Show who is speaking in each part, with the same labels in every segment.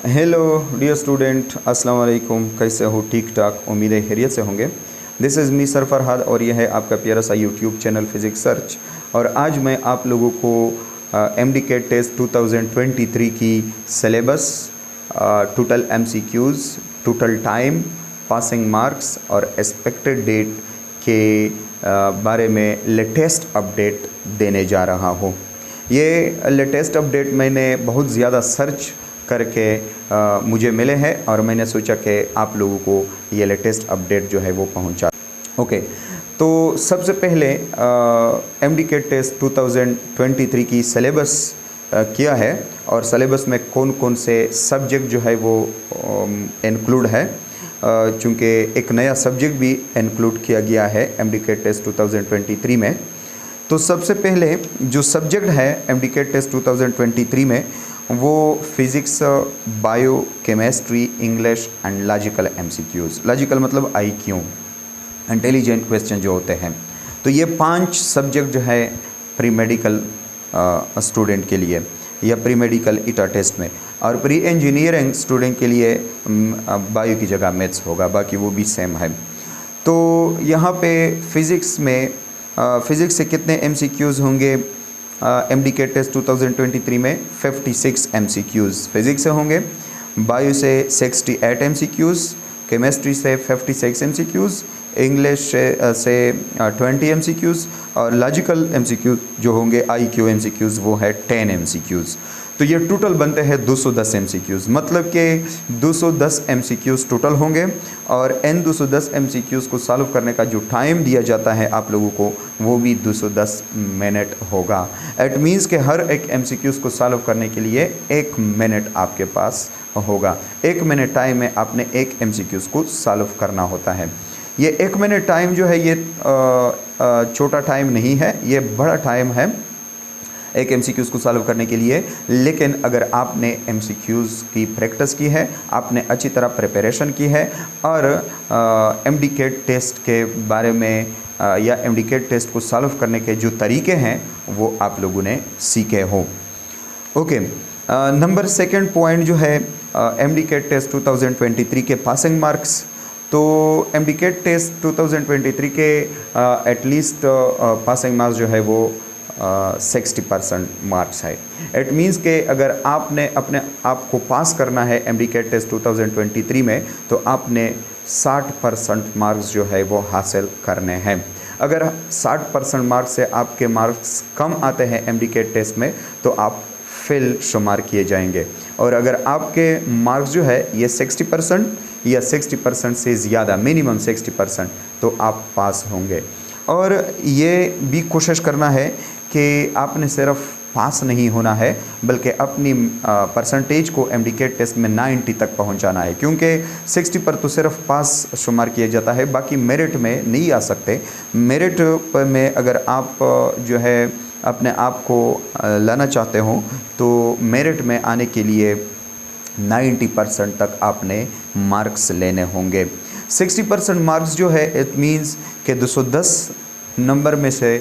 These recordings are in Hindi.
Speaker 1: हेलो डियर स्टूडेंट, अस्सलाम वालेकुम। कैसे हो? ठीक ठाक, उम्मीद है खैरियत से होंगे। This is me sir Farhad और यह है आपका प्यारा सा यूट्यूब चैनल फिज़िक्स सर्च। और आज मैं आप लोगों को MDCAT टेस्ट 2023 की syllabus, total MCQs, total time, passing marks और एक्सपेक्टेड डेट के बारे में लेटेस्ट अपडेट देने जा रहा हूँ। ये लेटेस्ट अपडेट मैंने बहुत ज़्यादा सर्च करके मुझे मिले हैं और मैंने सोचा कि आप लोगों को ये लेटेस्ट अपडेट जो है वो पहुंचा। ओके, तो सबसे पहले MDCAT टेस्ट 2023 की सिलेबस किया है और सिलेबस में कौन कौन से सब्जेक्ट जो है वो इंक्लूड है, चूँकि एक नया सब्जेक्ट भी इंक्लूड किया गया है MDCAT टेस्ट 2023 में। तो सबसे पहले जो सब्जेक्ट है MDCAT टेस्ट 2023 में वो physics, bio, chemistry, English and logical MCQs। Logical मतलब IQ, इंटेलिजेंट क्वेश्चन जो होते हैं। तो ये 5 सब्जेक्ट जो है प्री मेडिकल स्टूडेंट के लिए या प्री मेडिकल ईटा टेस्ट में, और प्री इंजीनियरिंग स्टूडेंट के लिए बायो की जगह मैथ्स होगा, बाकी वो भी सेम है। तो यहाँ पे फ़िज़िक्स में फ़िज़िक्स से कितने MCQs होंगे? MDCAT टेस्ट 2023 में 56 MCQs फिज़िक्स से होंगे, बायो से 68 MCQs, केमिस्ट्री से 56 MCQs, इंग्लिश से 20 MCQs और लॉजिकल MCQ जो होंगे IQ MCQs वो है 10 MCQs। तो ये टोटल बनते हैं 210 MCQs, मतलब कि 210 MCQs टोटल होंगे। और इन 210 MCQs को सॉल्व करने का जो टाइम दिया जाता है आप लोगों को वो भी 210 मिनट होगा। इट मीन्स कि हर एक MCQs को सॉल्व करने के लिए 1 मिनट आपके पास होगा। 1 मिनट टाइम में आपने एक MCQs को सॉल्व करना होता है। ये 1 मिनट टाइम जो है ये छोटा टाइम नहीं है, ये बड़ा टाइम है एक MCQs को सॉल्व करने के लिए। लेकिन अगर आपने MCQs की प्रैक्टिस की है, आपने अच्छी तरह प्रिपरेशन की है और MDCAT टेस्ट के बारे में या MDCAT टेस्ट को सॉल्व करने के जो तरीके हैं वो आप लोगों ने सीखे हो। ओके, नंबर 2 पॉइंट जो है MDCAT टेस्ट 2023 के पासिंग मार्क्स। तो MDCAT टेस्ट 2023 के एटलीस्ट पासिंग मार्क्स जो है वो 60% मार्क्स है। इट मीन्स कि अगर आपने अपने आप को पास करना है MDCAT टेस्ट 2023 में तो आपने 60% मार्क्स जो है वो हासिल करने हैं। अगर 60% मार्क्स से आपके मार्क्स कम आते हैं MDCAT टेस्ट में तो आप फेल शुमार किए जाएंगे। और अगर आपके मार्क्स जो है ये 60% या 60% से ज़्यादा, मिनिमम 60%, तो आप पास होंगे। और ये भी कोशिश करना है कि आपने सिर्फ पास नहीं होना है बल्कि अपनी परसेंटेज को MDCAT टेस्ट में 90 तक पहुंचाना है, क्योंकि 60 पर तो सिर्फ पास शुमार किया जाता है, बाकी मेरिट में नहीं आ सकते। मेरिट पर में अगर आप जो है अपने आप को लाना चाहते हो तो मेरिट में आने के लिए 90% तक आपने मार्क्स लेने होंगे। 60% मार्क्स जो है इट मीन्स कि 210 नंबर में से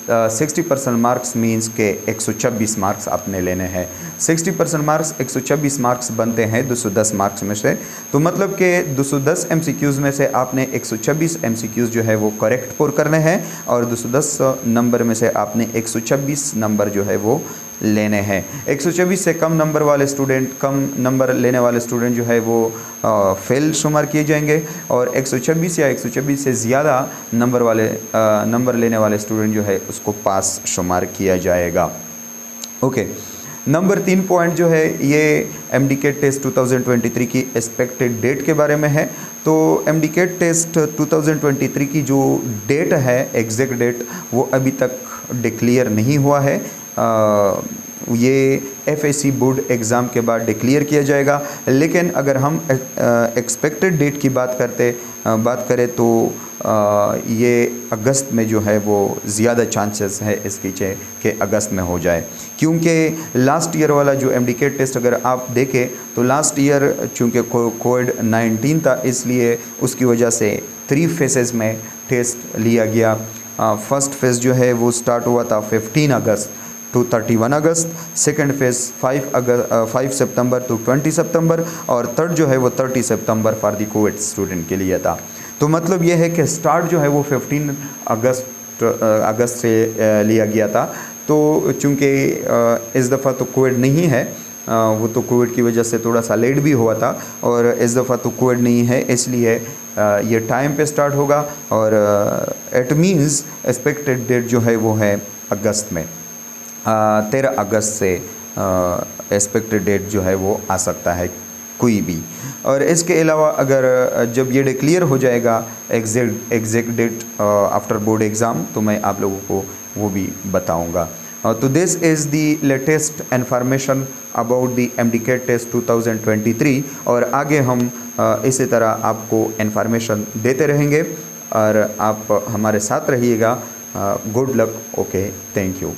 Speaker 1: 60% मार्क्स मीन्स के 126 मार्क्स आपने लेने हैं। 60% मार्क्स 126 मार्क्स बनते हैं 210 मार्क्स में से। तो मतलब कि 210 MCQs में से आपने 126 MCQs जो है वो करेक्ट पुर करने हैं और 210 नंबर में से आपने 126 नंबर जो है वो लेने हैं। 124 से कम नंबर वाले स्टूडेंट, कम नंबर लेने वाले स्टूडेंट जो है वो फेल शुमार किए जाएंगे और 126 या 126 से ज़्यादा नंबर लेने वाले स्टूडेंट जो है उसको पास शुमार किया जाएगा। ओके, नंबर 3 पॉइंट जो है ये MDCAT टेस्ट 2023 की एक्सपेक्टेड डेट के बारे में है। तो MDCAT टेस्ट 2023 की जो डेट है, एग्जैक्ट डेट, वो अभी तक डिक्लेयर नहीं हुआ है। ये FAC बोर्ड एग्ज़ाम के बाद डिक्लेयर किया जाएगा। लेकिन अगर हम एक्सपेक्टेड डेट की बात करें तो ये अगस्त में जो है वो ज़्यादा चांसेस है इसकी कि अगस्त में हो जाए, क्योंकि लास्ट ईयर वाला जो MDCAT टेस्ट अगर आप देखें तो लास्ट ईयर चूँकि कोविड-19 था, इसलिए उसकी वजह से 3 फेसेस में टेस्ट लिया गया। फर्स्ट फेज़ जो है वो स्टार्ट हुआ था 15 अगस्त, टू 31 अगस्त, सेकेंड फेज़ 5 सितंबर टू 20 सितंबर और थर्ड जो है वो 30 सितंबर फॉर दी कोविड स्टूडेंट के लिए था। तो मतलब ये है कि स्टार्ट जो है वो 15 अगस्त से लिया गया था। तो चूँकि इस दफ़ा तो कोविड नहीं है, वो तो कोविड की वजह से थोड़ा सा लेट भी हुआ था, और इस दफ़ा तो कोविड नहीं है, इसलिए ये टाइम पे स्टार्ट होगा। और इट मीन्स एक्सपेक्टेड डेट जो है वो है अगस्त में, 13 अगस्त से एक्सपेक्टेड डेट जो है वो आ सकता है कोई भी। और इसके अलावा अगर जब ये डिक्लेयर हो जाएगा exact date after board exam, तो मैं आप लोगों को वो भी बताऊंगा। तो this is the latest information about the MD-CAT test 2023, और आगे हम इसी तरह आपको इन्फॉर्मेशन देते रहेंगे और आप हमारे साथ रहिएगा। Good luck. Okay, thank you.